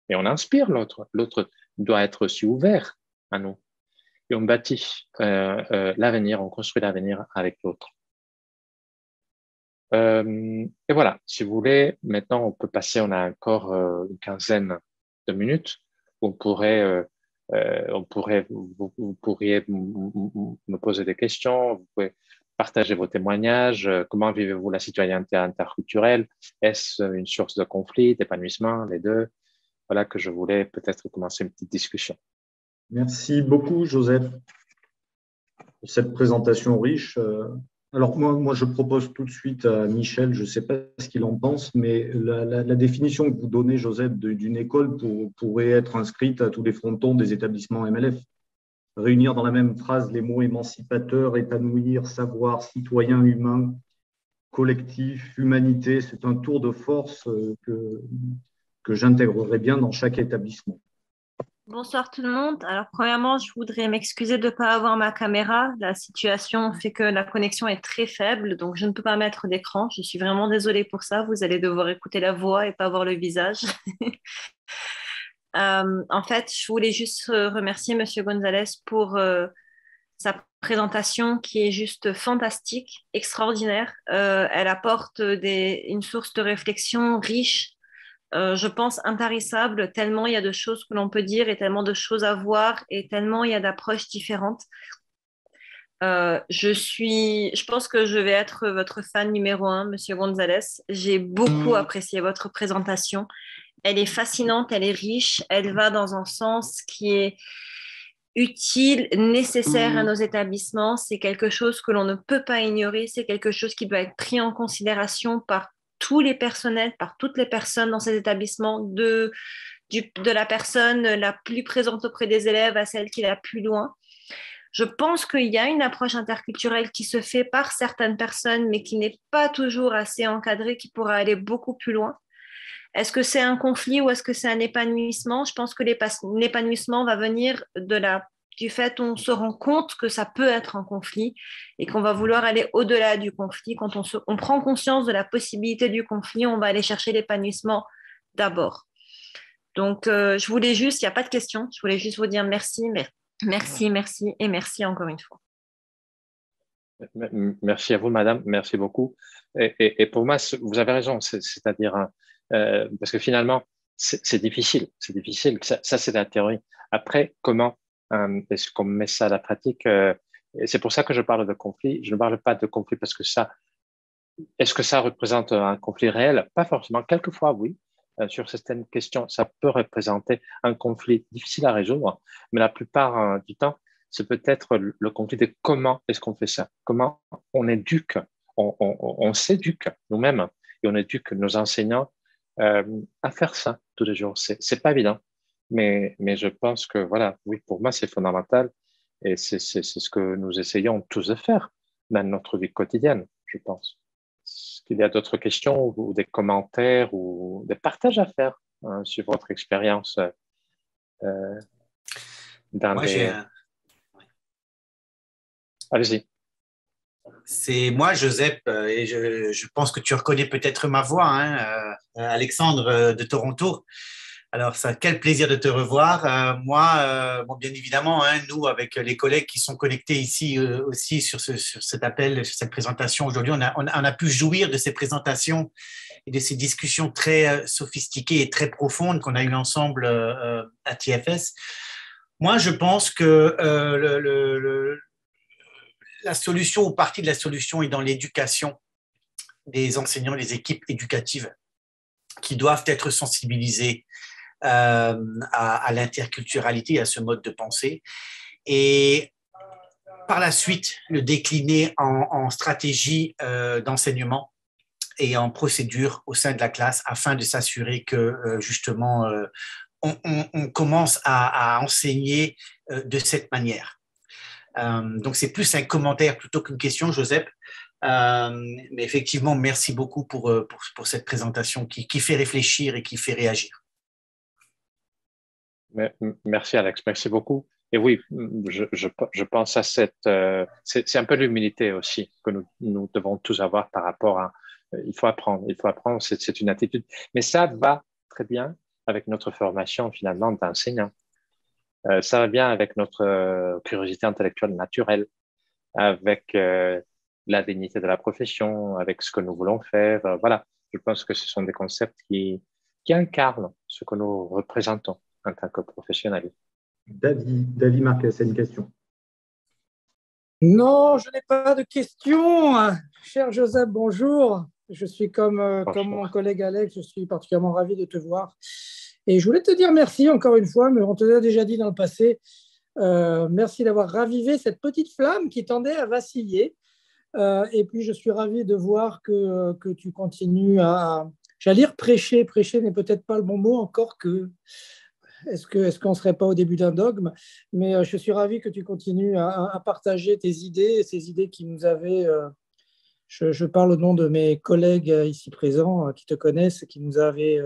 et on inspire l'autre. L'autre doit être aussi ouvert à nous. Et on bâtit l'avenir, on construit l'avenir avec l'autre. Et voilà, si vous voulez, maintenant on peut passer, on a encore une quinzaine de minutes. On pourrait, vous pourriez me poser des questions, vous pouvez partager vos témoignages. Comment vivez-vous la citoyenneté interculturelle? Est-ce une source de conflit, d'épanouissement, les deux? Voilà que je voulais peut-être commencer une petite discussion. Merci beaucoup, Joseph, pour cette présentation riche. Alors moi, je propose tout de suite à Michel, je ne sais pas ce qu'il en pense, mais la définition que vous donnez, Joseph, d'une école pourrait être inscrite à tous les frontons des établissements MLF. Réunir dans la même phrase les mots émancipateur, épanouir, savoir, citoyen, humain, collectif, humanité, c'est un tour de force que j'intégrerai bien dans chaque établissement. Bonsoir tout le monde. Alors, premièrement, je voudrais m'excuser de ne pas avoir ma caméra. La situation fait que la connexion est très faible, donc je ne peux pas mettre d'écran. Je suis vraiment désolée pour ça. Vous allez devoir écouter la voix et pas voir le visage. En fait, je voulais juste remercier Monsieur Gonzalez pour sa présentation qui est juste fantastique, extraordinaire. Elle apporte une source de réflexion riche, je pense intarissable, tellement il y a de choses que l'on peut dire et tellement de choses à voir et tellement il y a d'approches différentes. Je pense que je vais être votre fan numéro un, Monsieur Gonzalez. J'ai beaucoup apprécié votre présentation. Elle est fascinante, elle est riche, elle va dans un sens qui est utile, nécessaire à nos établissements. C'est quelque chose que l'on ne peut pas ignorer. C'est quelque chose qui doit être pris en considération par tous les personnels, par toutes les personnes dans ces établissements, de la personne la plus présente auprès des élèves à celle qui est la plus loin. Je pense qu'il y a une approche interculturelle qui se fait par certaines personnes, mais qui n'est pas toujours assez encadrée, qui pourra aller beaucoup plus loin. Est-ce que c'est un conflit ou est-ce que c'est un épanouissement? Je pense que l'épanouissement va venir du fait où on se rend compte que ça peut être un conflit et qu'on va vouloir aller au-delà du conflit. Quand on prend conscience de la possibilité du conflit, on va aller chercher l'épanouissement d'abord. Donc, je voulais juste, il n'y a pas de question, je voulais juste vous dire merci, merci, merci et merci encore une fois. Merci à vous, madame, merci beaucoup. Et pour moi, vous avez raison, c'est-à-dire, parce que finalement, c'est difficile, c'est difficile. Ça c'est la théorie. Après, comment est-ce qu'on met ça à la pratique? Et c'est pour ça que je parle de conflit. Je ne parle pas de conflit parce que est-ce que ça représente un conflit réel? Pas forcément. Quelquefois, oui. Sur certaines questions, ça peut représenter un conflit difficile à résoudre, mais la plupart du temps, c'est peut-être le conflit de comment est-ce qu'on fait ça, comment on éduque, on s'éduque nous-mêmes et on éduque nos enseignants à faire ça tous les jours. C'est pas évident, mais je pense que voilà, oui, pour moi, c'est fondamental et c'est ce que nous essayons tous de faire dans notre vie quotidienne, je pense. Est-ce qu'il y a d'autres questions ou des commentaires ou des partages à faire sur votre expérience dans Moi, les... Allez-y. C'est moi, Joseph, et je pense que tu reconnais peut-être ma voix, hein, Alexandre de Toronto. Alors, ça, quel plaisir de te revoir. Moi, bon, bien évidemment, hein, nous, avec les collègues qui sont connectés ici aussi sur cet appel, sur cette présentation aujourd'hui, on a pu jouir de ces présentations et de ces discussions très sophistiquées et très profondes qu'on a eues ensemble à TFS. Moi, je pense que la solution ou partie de la solution est dans l'éducation des enseignants, des équipes éducatives qui doivent être sensibilisés à l'interculturalité, à ce mode de pensée. Et par la suite, le décliner en stratégie d'enseignement et en procédure au sein de la classe afin de s'assurer que justement on commence à enseigner de cette manière. Donc, c'est plus un commentaire plutôt qu'une question, Joseph. Mais effectivement, merci beaucoup pour cette présentation qui fait réfléchir et qui fait réagir. Merci, Alex. Merci beaucoup. Et oui, je pense à c'est un peu l'humilité aussi que nous devons tous avoir par rapport à, il faut apprendre, c'est une attitude. Mais ça va très bien avec notre formation finalement d'enseignant. Ça va bien avec notre curiosité intellectuelle naturelle, avec la dignité de la profession, avec ce que nous voulons faire. Voilà, je pense que ce sont des concepts qui incarnent ce que nous représentons en tant que professionnels. David Marquez, c'est une question. Non, je n'ai pas de questions. Cher Joseph, bonjour. Je suis comme mon collègue Alex, je suis particulièrement ravi de te voir. Et je voulais te dire merci encore une fois, mais on te l'a déjà dit dans le passé. Merci d'avoir ravivé cette petite flamme qui tendait à vaciller. Et puis, je suis ravi de voir que tu continues à, j'allais dire prêcher. Prêcher n'est peut-être pas le bon mot, encore que est-ce qu'on ne serait pas au début d'un dogme? Mais je suis ravi que tu continues à partager tes idées, ces idées qui nous avaient, je parle au nom de mes collègues ici présents qui te connaissent, qui nous avaient,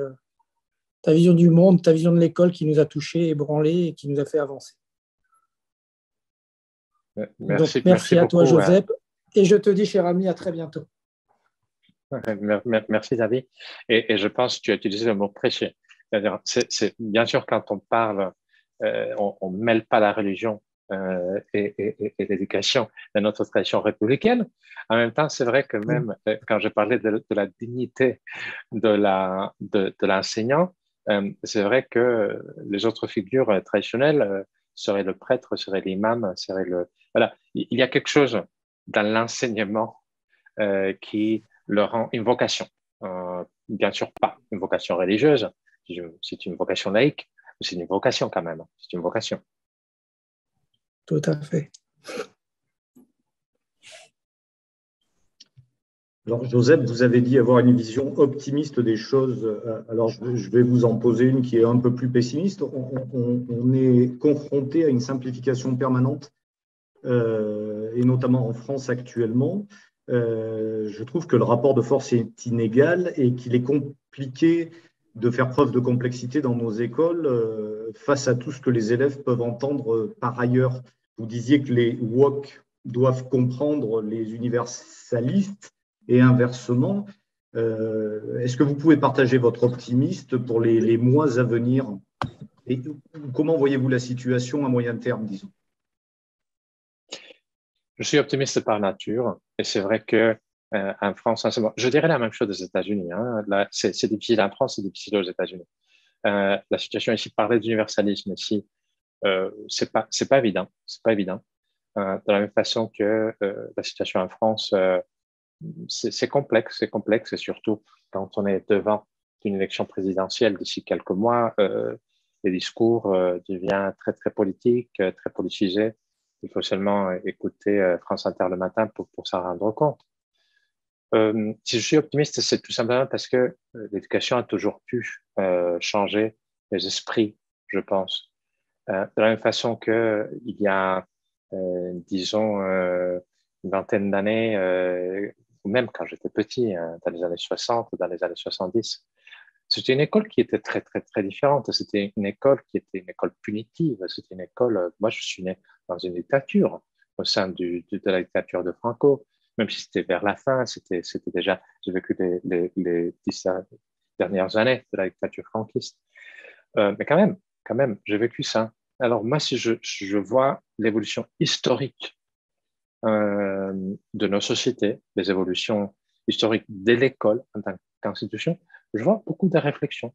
ta vision du monde, ta vision de l'école qui nous a touchés, ébranlés et qui nous a fait avancer. Merci, donc, merci à beaucoup, toi, Joseph. Et je te dis, cher ami, à très bientôt. Merci, David. Et je pense que tu as utilisé le mot prêcher. C'est-à-dire, bien sûr, quand on parle, on ne mêle pas la religion et l'éducation dans notre tradition républicaine. En même temps, c'est vrai que même quand je parlais de la dignité de l'enseignant, c'est vrai que les autres figures traditionnelles seraient le prêtre, serait l'imam, serait le... Voilà, il y a quelque chose dans l'enseignement qui leur rend une vocation. Bien sûr, pas une vocation religieuse, c'est une vocation laïque, mais c'est une vocation quand même, c'est une vocation. Tout à fait. Alors, Joseph, vous avez dit avoir une vision optimiste des choses. Alors, je vais vous en poser une qui est un peu plus pessimiste. On est confronté à une simplification permanente, et notamment en France actuellement. Je trouve que le rapport de force est inégal et qu'il est compliqué de faire preuve de complexité dans nos écoles face à tout ce que les élèves peuvent entendre par ailleurs. Vous disiez que les woke doivent comprendre les universalistes et inversement. Est-ce que vous pouvez partager votre optimisme pour les mois à venir et comment voyez-vous la situation à moyen terme, disons? Je suis optimiste par nature et c'est vrai que en France, je dirais la même chose des États-Unis. Hein. C'est difficile en France, c'est difficile aux États-Unis. La situation ici, parler d'universalisme ici, c'est pas évident. C'est pas évident. De la même façon que la situation en France, c'est complexe, et surtout quand on est devant une élection présidentielle d'ici quelques mois, les discours deviennent très très politiques, très politisés. Il faut seulement écouter France Inter le matin pour s'en rendre compte. Si je suis optimiste, c'est tout simplement parce que l'éducation a toujours pu changer les esprits, je pense. De la même façon que il y a, disons, une vingtaine d'années, ou même quand j'étais petit, dans les années 60, dans les années 70, c'était une école qui était très, très, très différente. C'était une école qui était une école punitive. C'était une école, moi, je suis né dans une dictature, au sein de la dictature de Franco, même si c'était vers la fin, c'était déjà, j'ai vécu les 10 dernières années de la dictature franquiste. Mais quand même, j'ai vécu ça. Alors, moi, si je vois l'évolution historique de nos sociétés, les évolutions historiques de l'école en tant qu'institution, je vois beaucoup de réflexions.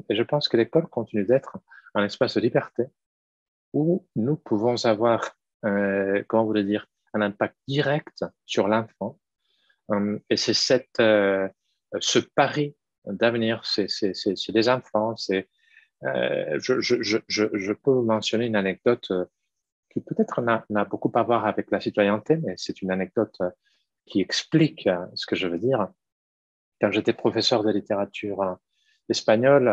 Et je pense que l'école continue d'être un espace de liberté où nous pouvons avoir, comment vous le dire, un impact direct sur l'enfant. Et c'est ce pari d'avenir, c'est les enfants. Je peux vous mentionner une anecdote qui peut-être n'a beaucoup à voir avec la citoyenneté, mais c'est une anecdote qui explique ce que je veux dire. Quand j'étais professeur de littérature espagnole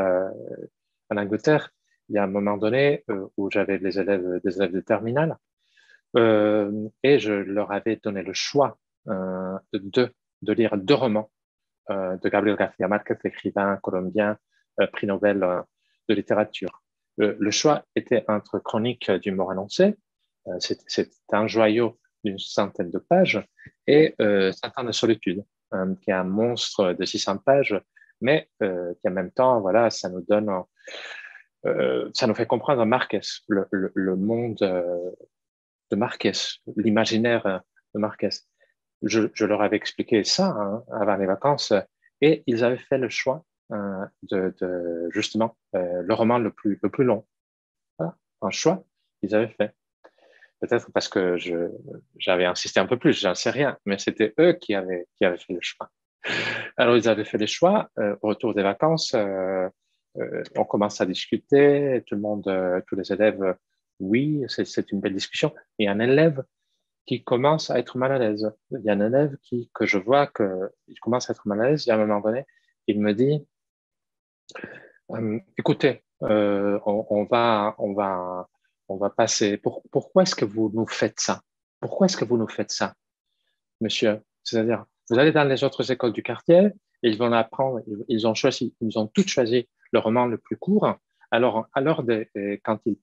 en Angleterre, il y a un moment donné où j'avais des élèves de terminale et je leur avais donné le choix de lire 2 romans de Gabriel García Márquez, l'écrivain colombien, prix Nobel de littérature. Le choix était entre Chroniques du mort annoncé, c'est un joyau d'une centaine de pages, et 100 ans de solitude, qui est un monstre de 600 pages, mais qui en même temps, voilà, ça nous donne, ça nous fait comprendre Marquez, le monde de Marquez, l'imaginaire de Marquez. je leur avais expliqué ça hein, avant les vacances et ils avaient fait le choix justement le roman le plus long. Voilà, un choix qu'ils avaient fait. Peut-être parce que j'avais insisté un peu plus, j'en sais rien, mais c'était eux qui avaient fait le choix. Alors, ils avaient fait le choix. Au retour des vacances, on commence à discuter. Tout le monde, tous les élèves, oui, c'est une belle discussion. Il y a un élève qui commence à être mal à l'aise. Il y a un élève que je vois qu'il commence à être mal à l'aise. Et à un moment donné, il me dit, écoutez, on va passer. Pourquoi est-ce que vous nous faites ça? Pourquoi est-ce que vous nous faites ça, monsieur? C'est-à-dire, vous allez dans les autres écoles du quartier, et ils vont apprendre, ils ont toutes choisi le roman le plus court. Alors, quand ils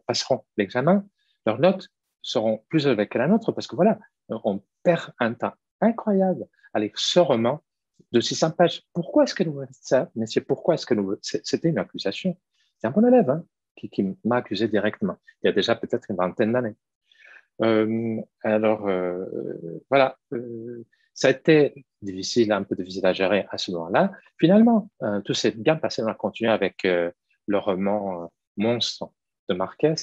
passeront l'examen, leurs notes seront plus élevées que la nôtre, parce que voilà, on perd un temps incroyable à lire ce roman de 600 pages. Pourquoi est-ce que nous faites ça, messieurs? Pourquoi est-ce que c'était une accusation? C'est un bon élève hein, qui m'a accusé directement. Il y a déjà peut-être une vingtaine d'années. Voilà, ça a été difficile, un peu difficile à gérer à ce moment-là. Finalement, tout s'est bien passé. On a continué avec le roman Monstre de Marquez.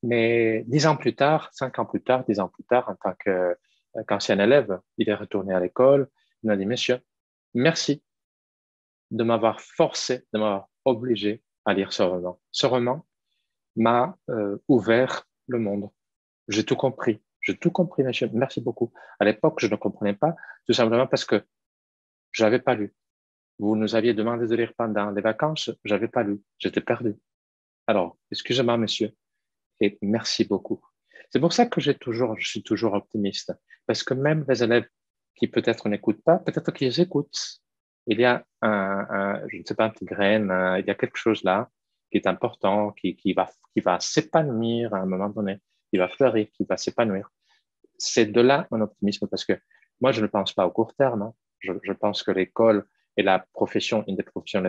Mais 10 ans plus tard, 5 ans plus tard, 10 ans plus tard, en tant qu'ancien élève, il est retourné à l'école. Il m'a dit, monsieur, merci de m'avoir forcé, de m'avoir obligé à lire ce roman. Ce roman m'a ouvert le monde. J'ai tout compris. J'ai tout compris, monsieur. Merci beaucoup. À l'époque, je ne comprenais pas, tout simplement parce que je n'avais pas lu. Vous nous aviez demandé de lire pendant les vacances, je n'avais pas lu. J'étais perdu. Alors, excusez-moi, monsieur, et merci beaucoup. C'est pour ça que je suis toujours optimiste, parce que même les élèves qui peut-être n'écoutent pas, peut-être qu'ils écoutent. Il y a je ne sais pas, une petite graine, il y a quelque chose là qui est important, qui va s'épanouir à un moment donné, qui va fleurir, qui va s'épanouir. C'est de là mon optimisme, parce que moi, je ne pense pas au court terme. Hein. Je pense que l'école est la profession, une des professions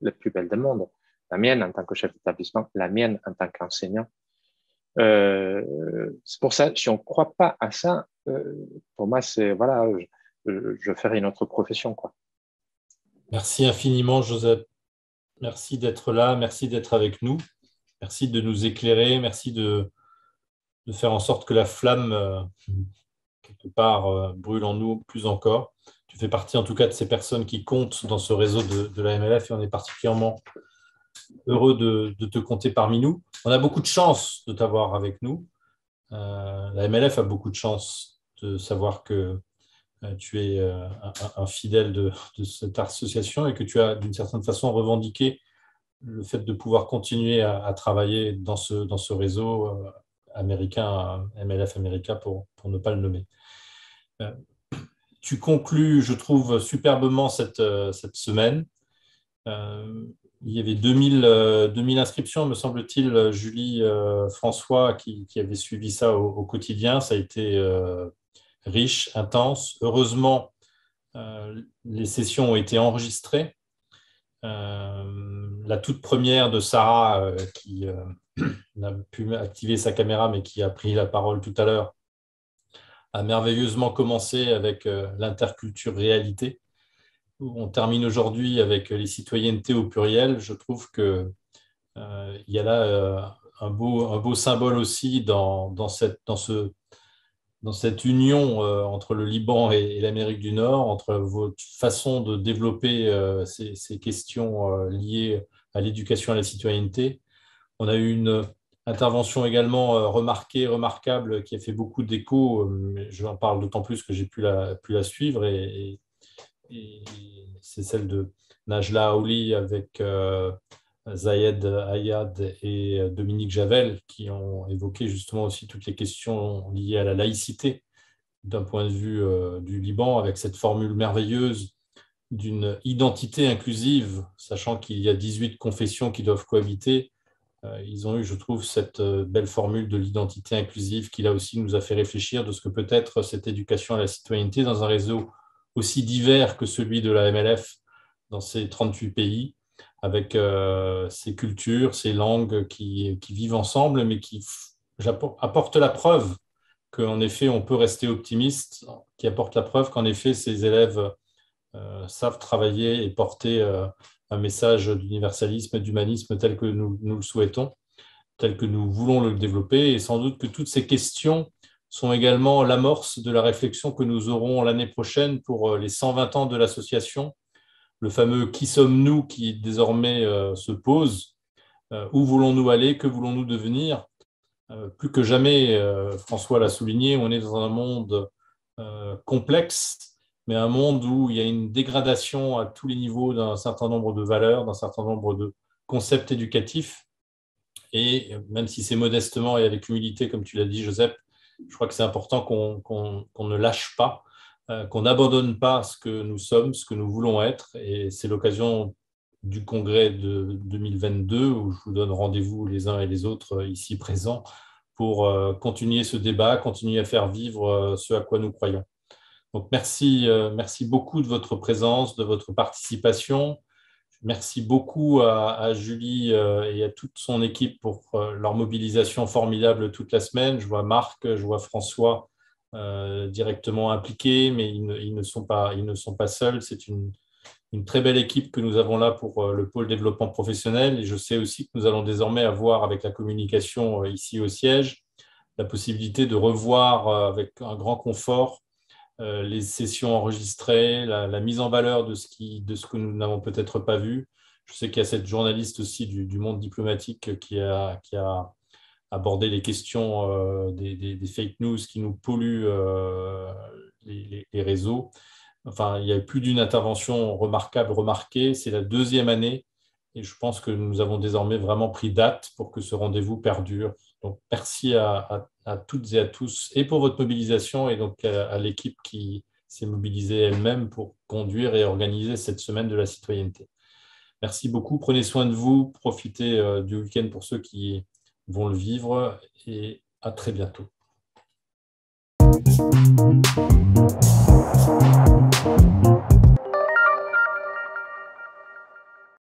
les plus belles du monde. La mienne en tant que chef d'établissement, la mienne en tant qu'enseignant. C'est pour ça, si on ne croit pas à ça, pour moi, c'est voilà, je ferai une autre profession, quoi. Merci infiniment, Joseph. Merci d'être là, merci d'être avec nous. Merci de nous éclairer, merci de faire en sorte que la flamme, quelque part, brûle en nous plus encore. Tu fais partie en tout cas de ces personnes qui comptent dans ce réseau de la MLF et on est particulièrement heureux de te compter parmi nous. On a beaucoup de chance de t'avoir avec nous. La MLF a beaucoup de chance de savoir que tu es un fidèle de cette association et que tu as d'une certaine façon revendiqué le fait de pouvoir continuer à travailler dans ce réseau américain, MLF America pour ne pas le nommer. Tu conclus, je trouve, superbement cette semaine. Il y avait 2000 inscriptions, me semble-t-il, Julie, François, qui avait suivi ça au quotidien. Ça a été riche, intense. Heureusement, les sessions ont été enregistrées. La toute première de Sarah, qui n'a pu activer sa caméra, mais qui a pris la parole tout à l'heure, a merveilleusement commencé avec l'interculture réalité. On termine aujourd'hui avec les citoyennetés au pluriel. Je trouve qu'il y a là un beau symbole aussi dans cette union entre le Liban et l'Amérique du Nord, entre votre façon de développer ces questions liées à l'éducation et à la citoyenneté. On a eu une intervention également remarquable qui a fait beaucoup d'écho. J'en parle d'autant plus que j'ai pu la suivre et c'est celle de Najla Aouli avec Zayed Ayad et Dominique Javel qui ont évoqué justement aussi toutes les questions liées à la laïcité d'un point de vue du Liban, avec cette formule merveilleuse d'une identité inclusive, sachant qu'il y a 18 confessions qui doivent cohabiter. Ils ont eu, je trouve, cette belle formule de l'identité inclusive qui, là aussi, nous a fait réfléchir de ce que peut être cette éducation à la citoyenneté dans un réseau aussi divers que celui de la MLF dans ces 38 pays, avec ces cultures, ces langues qui vivent ensemble, mais qui apportent la preuve qu'en effet, on peut rester optimiste, qui apporte la preuve qu'en effet, ces élèves savent travailler et porter un message d'universalisme et d'humanisme tel que nous le souhaitons, tel que nous voulons le développer. Et sans doute que toutes ces questions sont également l'amorce de la réflexion que nous aurons l'année prochaine pour les 120 ans de l'association, le fameux « Qui sommes-nous » qui désormais se pose. Où voulons-nous aller? Que voulons-nous devenir? Plus que jamais, François l'a souligné, on est dans un monde complexe, mais un monde où il y a une dégradation à tous les niveaux d'un certain nombre de valeurs, d'un certain nombre de concepts éducatifs. Et même si c'est modestement et avec humilité, comme tu l'as dit, Joseph, je crois que c'est important qu'on ne lâche pas, qu'on n'abandonne pas ce que nous sommes, ce que nous voulons être. Et c'est l'occasion du congrès de 2022, où je vous donne rendez-vous les uns et les autres ici présents pour continuer ce débat, continuer à faire vivre ce à quoi nous croyons. Donc merci beaucoup de votre présence, de votre participation. Merci beaucoup à Julie et à toute son équipe pour leur mobilisation formidable toute la semaine. Je vois Marc, je vois François directement impliqués, mais ils ne sont pas seuls. C'est une très belle équipe que nous avons là pour le pôle développement professionnel. Et je sais aussi que nous allons désormais avoir, avec la communication ici au siège, la possibilité de revoir avec un grand confort les sessions enregistrées, la mise en valeur de ce que nous n'avons peut-être pas vu. Je sais qu'il y a cette journaliste aussi du monde diplomatique qui a abordé les questions des fake news qui nous polluent les réseaux. Enfin, il y a plus d'une intervention remarquée. C'est la 2e année et je pense que nous avons désormais vraiment pris date pour que ce rendez-vous perdure. Donc, merci à toutes et à tous et pour votre mobilisation et donc à l'équipe qui s'est mobilisée elle-même pour conduire et organiser cette semaine de la citoyenneté. Merci beaucoup. Prenez soin de vous. Profitez du week-end pour ceux qui vont le vivre et à très bientôt.